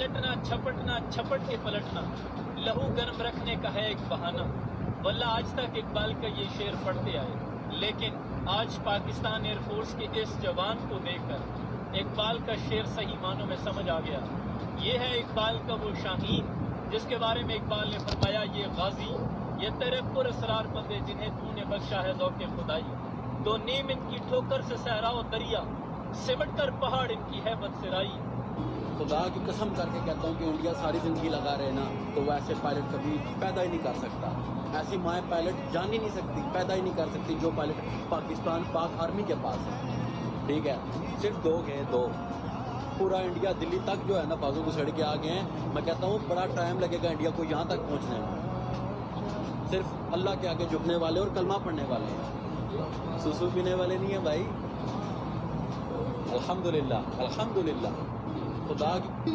پلٹنا چھپٹنا چھپٹ کے پلٹنا لہو گرم رکھنے کا ہے ایک بہانہ. واللہ آج تک اقبال کا یہ شعر پڑھتے آئے, لیکن آج پاکستان ایئر فورس کے اس جوان کو دیکھ کر اقبال کا شعر صحیح معنوں میں سمجھ آ گیا. یہ ہے اقبال کا وہ شاہین جس کے بارے میں اقبال نے فرمایا, یہ غازی یہ تیرے پر اسرار بندے جنہیں تو نے بخشا ہے ذوق خدائی. دو نیم ان کی ٹھوکر سے صحرا و دریا, سمٹ کر پہاڑ ان کی ہے بدسرائی. خدا کی قسم کر کے کہتا ہوں کہ انڈیا ساری زندگی لگا رہے نا تو وہ ایسے پائلٹ کبھی پیدا ہی نہیں کر سکتا. ایسی مائیں پائلٹ جان ہی نہیں سکتی, پیدا ہی نہیں کر سکتی جو پائلٹ پاکستان پاک آرمی کے پاس ہے. ٹھیک ہے, صرف 2 گئے 2. پورا انڈیا دلی تک جو ہے نا بازو کو سڑ کے آ گئے ہیں. میں کہتا ہوں بڑا ٹائم لگے گا انڈیا کو یہاں تک پہنچنے میں. صرف اللہ کے آگے جھکنے والے اور کلمہ پڑھنے والے ہیں, سوسو پینے والے نہیں ہیں بھائی. الحمدللہ الحمدللہ خدا کی